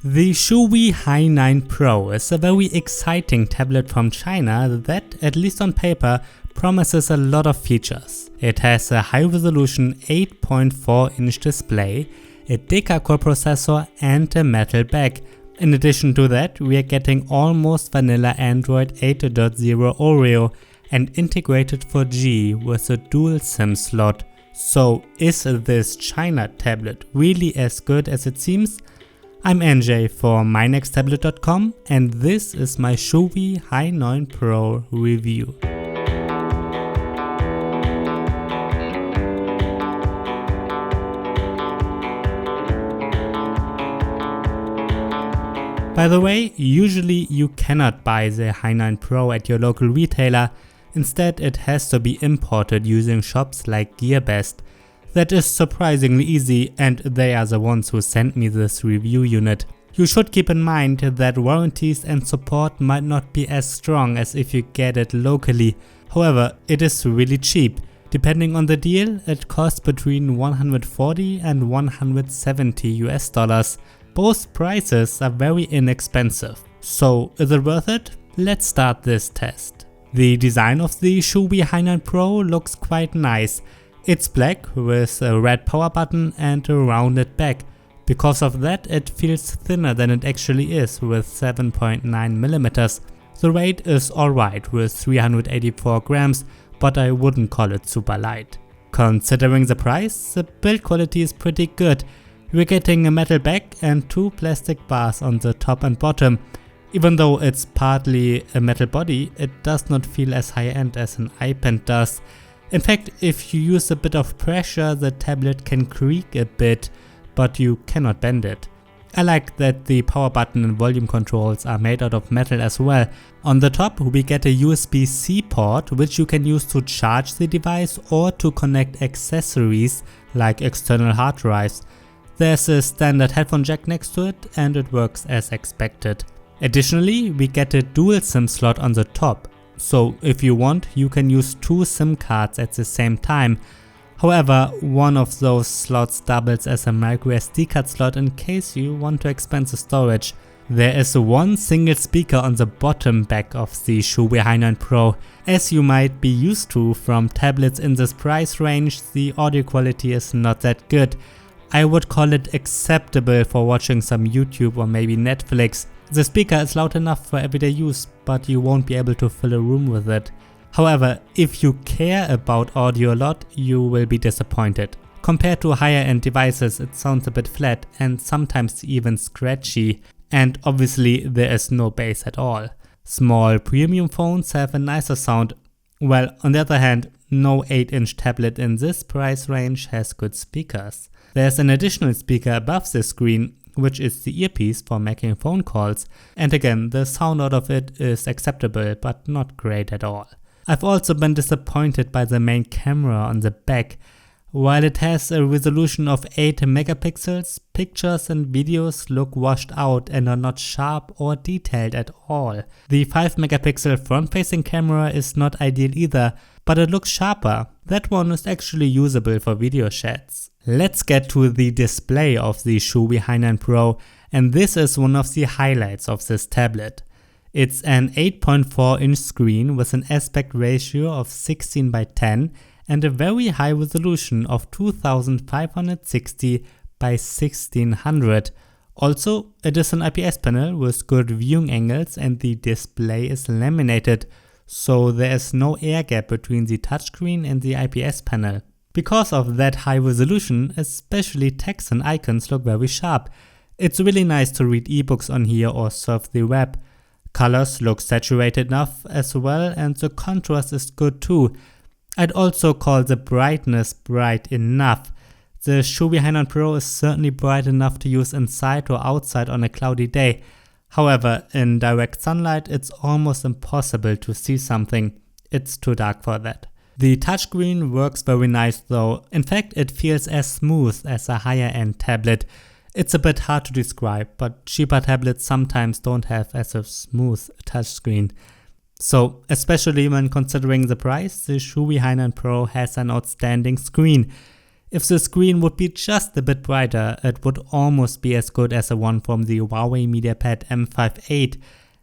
The Shui Hi9 Pro is a very exciting tablet from China that, at least on paper, promises a lot of features. It has a high-resolution 8.4-inch display, a deca-core processor and a metal back. In addition to that, we are getting almost vanilla Android 8.0 Oreo and integrated 4G with a dual SIM slot. So is this China tablet really as good as it seems? I'm NJ for mynexttablet.com and this is my Shui Hi9 Pro review. By the way, usually you cannot buy the Hi9 Pro at your local retailer. Instead, it has to be imported using shops like GearBest. That is surprisingly easy, and they are the ones who sent me this review unit. You should keep in mind that warranties and support might not be as strong as if you get it locally. However, it is really cheap. Depending on the deal, it costs between $140 and $170 US. Both prices are very inexpensive. So, is it worth it? Let's start this test. The design of the Shui Hi9 Pro looks quite nice. It's black with a red power button and a rounded back. Because of that, it feels thinner than it actually is with 7.9mm. The weight is alright with 384 grams, but I wouldn't call it super light. Considering the price, the build quality is pretty good. We're getting a metal back and two plastic bars on the top and bottom. Even though it's partly a metal body, it does not feel as high-end as an iPen does. In fact, if you use a bit of pressure, the tablet can creak a bit, but you cannot bend it. I like that the power button and volume controls are made out of metal as well. On the top we get a USB-C port which you can use to charge the device or to connect accessories like external hard drives. There's a standard headphone jack next to it and it works as expected. Additionally, we get a dual SIM slot on the top. So if you want, you can use two SIM cards at the same time. However, one of those slots doubles as a microSD card slot in case you want to expand the storage. There is one single speaker on the bottom back of the Shui Hi9 Pro. As you might be used to from tablets in this price range, the audio quality is not that good. I would call it acceptable for watching some YouTube or maybe Netflix. The speaker is loud enough for everyday use, but you won't be able to fill a room with it. However, if you care about audio a lot, you will be disappointed. Compared to higher end devices, it sounds a bit flat and sometimes even scratchy. And obviously there is no bass at all. Small premium phones have a nicer sound. Well, on the other hand, no 8-inch tablet in this price range has good speakers. There's an additional speaker above the screen, which is the earpiece for making phone calls, and again the sound out of it is acceptable but not great at all. I've also been disappointed by the main camera on the back. While it has a resolution of 8 megapixels, pictures and videos look washed out and are not sharp or detailed at all. The 5 megapixel front-facing camera is not ideal either, but it looks sharper. That one is actually usable for video chats. Let's get to the display of the Shui Hi9 Pro, and this is one of the highlights of this tablet. It's an 8.4-inch screen with an aspect ratio of 16:10 and a very high resolution of 2560 by 1600. Also, it is an IPS panel with good viewing angles and the display is laminated, so there is no air gap between the touchscreen and the IPS panel. Because of that high resolution, especially text and icons look very sharp. It's really nice to read ebooks on here or surf the web. Colors look saturated enough as well and the contrast is good too. I'd also call the brightness bright enough. The Shui Hi9 Pro is certainly bright enough to use inside or outside on a cloudy day. However, in direct sunlight it's almost impossible to see something. It's too dark for that. The touchscreen works very nice though. In fact, it feels as smooth as a higher end tablet. It's a bit hard to describe, but cheaper tablets sometimes don't have as a smooth touchscreen. So, especially when considering the price, the Shui Hi9 Pro has an outstanding screen. If the screen would be just a bit brighter, it would almost be as good as the one from the Huawei MediaPad M5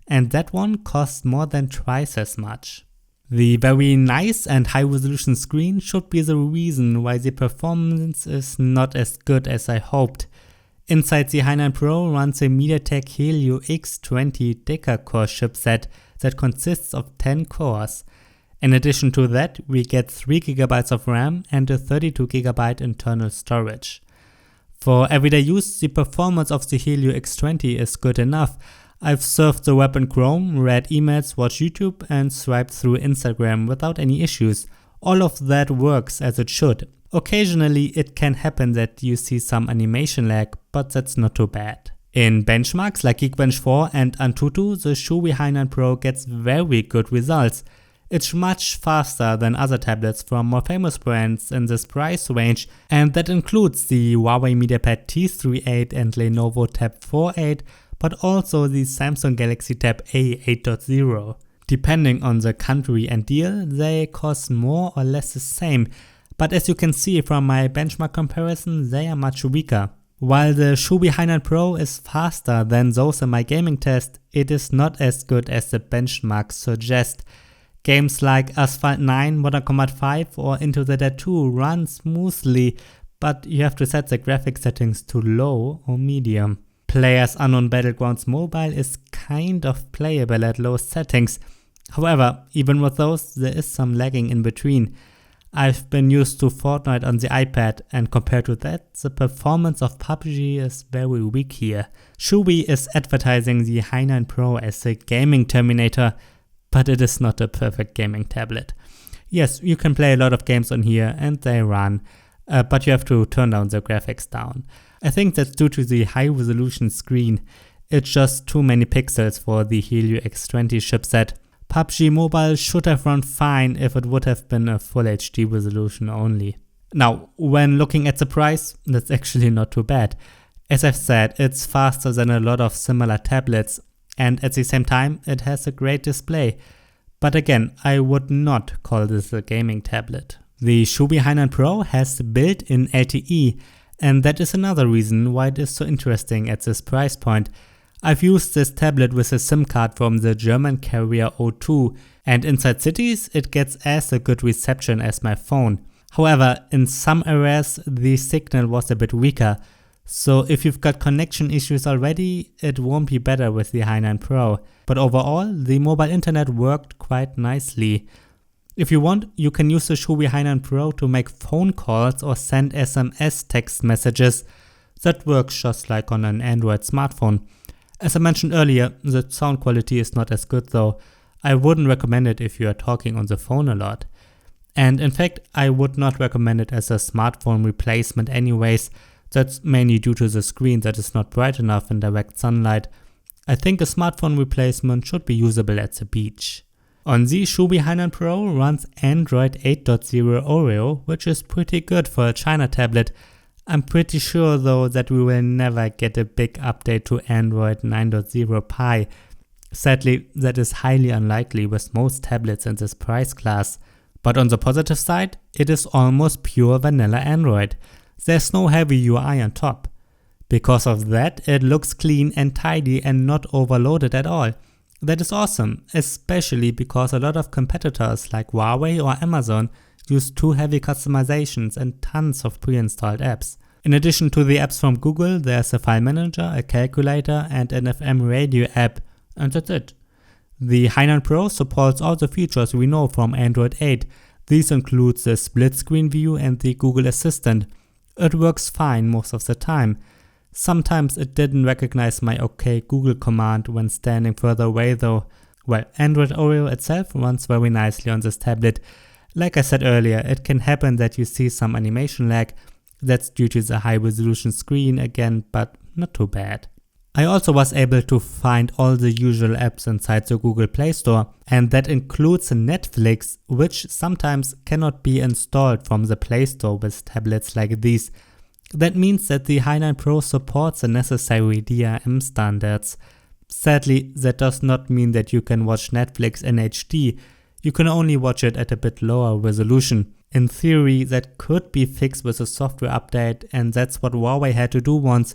and that one costs more than twice as much. The very nice and high resolution screen should be the reason why the performance is not as good as I hoped. Inside the Hainan Pro runs a MediaTek Helio X20 deca-core chipset that consists of 10 cores. In addition to that, we get 3GB of RAM and a 32GB internal storage. For everyday use, the performance of the Helio X20 is good enough. I've surfed the web in Chrome, read emails, watched YouTube and swiped through Instagram without any issues. All of that works as it should. Occasionally it can happen that you see some animation lag, but that's not too bad. In benchmarks like Geekbench 4 and Antutu, the Shui Hainan Pro gets very good results. It's much faster than other tablets from more famous brands in this price range, and that includes the Huawei MediaPad T38 and Lenovo Tab 4.8, but also the Samsung Galaxy Tab A 8.0. Depending on the country and deal, they cost more or less the same, but as you can see from my benchmark comparison, they are much weaker. While the Shui Hainan Pro is faster than those in my gaming test, it is not as good as the benchmarks suggest. Games like Asphalt 9, Mortal Kombat 5 or Into the Dead 2 run smoothly, but you have to set the graphics settings to low or medium. PlayerUnknown's Battlegrounds Mobile is kind of playable at low settings. However, even with those, there is some lagging in between. I've been used to Fortnite on the iPad, and compared to that, the performance of PUBG is very weak here. Shui is advertising the Hainan Pro as a gaming terminator, but it is not a perfect gaming tablet. Yes, you can play a lot of games on here and they run, but you have to turn down the graphics down. I think that's due to the high resolution screen. It's just too many pixels for the Helio X20 chipset. PUBG Mobile should have run fine if it would have been a full HD resolution only. Now, when looking at the price, that's actually not too bad. As I've said, it's faster than a lot of similar tablets, and at the same time it has a great display. But again, I would not call this a gaming tablet. The Shui Hainan Pro has built-in LTE, and that is another reason why it is so interesting at this price point. I've used this tablet with a SIM card from the German carrier O2, and inside cities it gets as a good reception as my phone. However, in some areas the signal was a bit weaker, so if you've got connection issues already, it won't be better with the Hainan Pro. But overall, the mobile internet worked quite nicely. If you want, you can use the Shui Hainan Pro to make phone calls or send SMS text messages. That works just like on an Android smartphone. As I mentioned earlier, the sound quality is not as good though. I wouldn't recommend it if you are talking on the phone a lot. And in fact, I would not recommend it as a smartphone replacement anyways. That's mainly due to the screen that is not bright enough in direct sunlight. I think a smartphone replacement should be usable at the beach. On the Shui Hainan Pro runs Android 8.0 Oreo, which is pretty good for a China tablet. I'm pretty sure though that we will never get a big update to Android 9.0 Pie. Sadly, that is highly unlikely with most tablets in this price class. But on the positive side, it is almost pure vanilla Android. There's no heavy UI on top. Because of that, it looks clean and tidy and not overloaded at all. That is awesome, especially because a lot of competitors like Huawei or Amazon use too heavy customizations and tons of pre-installed apps. In addition to the apps from Google, there's a file manager, a calculator and an FM radio app, and that's it. The Hainan Pro supports all the features we know from Android 8. These include the split screen view and the Google Assistant. It works fine most of the time. Sometimes it didn't recognize my OK Google command when standing further away though. Well, Android Oreo itself runs very nicely on this tablet. Like I said earlier, it can happen that you see some animation lag. That's due to the high resolution screen again, but not too bad. I also was able to find all the usual apps inside the Google Play Store, and that includes Netflix, which sometimes cannot be installed from the Play Store with tablets like these. That means that the Hainan Pro supports the necessary DRM standards. Sadly, that does not mean that you can watch Netflix in HD. You can only watch it at a bit lower resolution. In theory, that could be fixed with a software update, and that's what Huawei had to do once,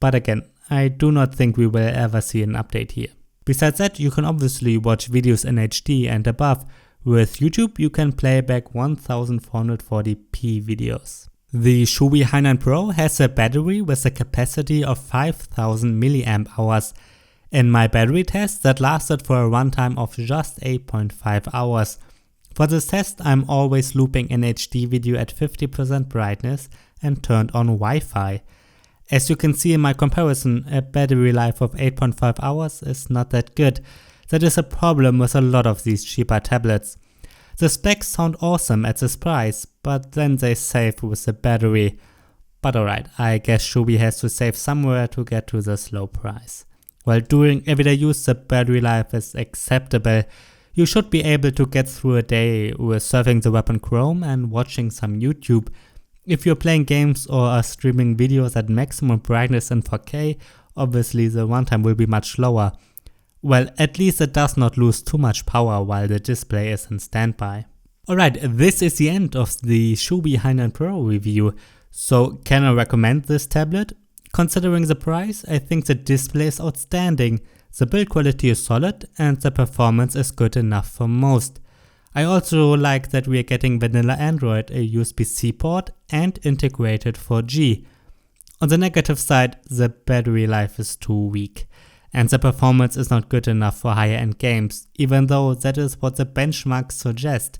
but again, I do not think we will ever see an update here. Besides that, you can obviously watch videos in HD and above. With YouTube, you can play back 1440p videos. The Shui Hi9 Pro has a battery with a capacity of 5000 mAh. In my battery test, that lasted for a runtime of just 8.5 hours. For this test, I'm always looping an HD video at 50% brightness and turned on Wi-Fi. As you can see in my comparison, a battery life of 8.5 hours is not that good. That is a problem with a lot of these cheaper tablets. The specs sound awesome at this price, but then they save with the battery. But alright, I guess Shui has to save somewhere to get to this low price. While during everyday use, the battery life is acceptable. You should be able to get through a day with surfing the web on Chrome and watching some YouTube. If you're playing games or are streaming videos at maximum brightness in 4K, obviously the runtime will be much lower. Well, at least it does not lose too much power while the display is in standby. Alright, this is the end of the Shui Hi9 Pro review. So can I recommend this tablet? Considering the price, I think the display is outstanding, the build quality is solid, and the performance is good enough for most. I also like that we are getting vanilla Android, a USB-C port, and integrated 4G. On the negative side, the battery life is too weak, and the performance is not good enough for higher end games, even though that is what the benchmarks suggest.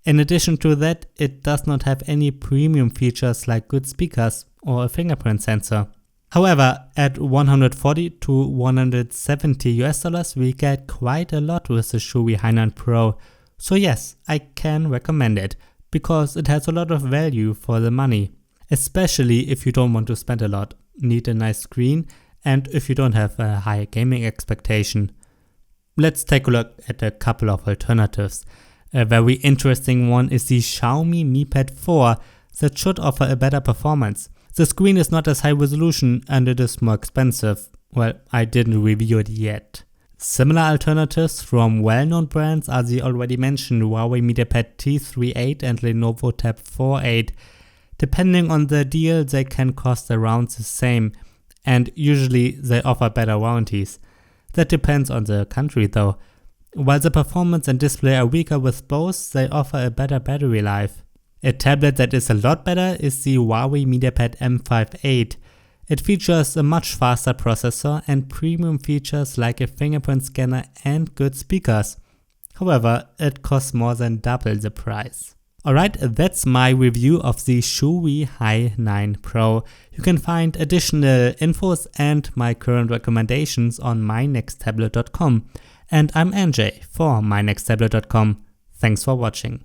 In addition to that, it does not have any premium features like good speakers or a fingerprint sensor. However, at $140 to $170 we get quite a lot with the Shui Hi9 Pro. So yes, I can recommend it, because it has a lot of value for the money. Especially if you don't want to spend a lot, need a nice screen, and if you don't have a high gaming expectation. Let's take a look at a couple of alternatives. A very interesting one is the Xiaomi Mi Pad 4 that should offer a better performance. The screen is not as high resolution and it is more expensive. Well, I didn't review it yet. Similar alternatives from well-known brands are the already mentioned Huawei MediaPad T38 and Lenovo Tab 4a. Depending on the deal, they can cost around the same, and usually they offer better warranties. That depends on the country though. While the performance and display are weaker with both, they offer a better battery life. A tablet that is a lot better is the Huawei MediaPad M5 It features a much faster processor and premium features like a fingerprint scanner and good speakers. However, it costs more than double the price. Alright, that's my review of the Shui Hi9 Pro. You can find additional infos and my current recommendations on mynexttablet.com. And I'm NJ for mynexttablet.com. Thanks for watching.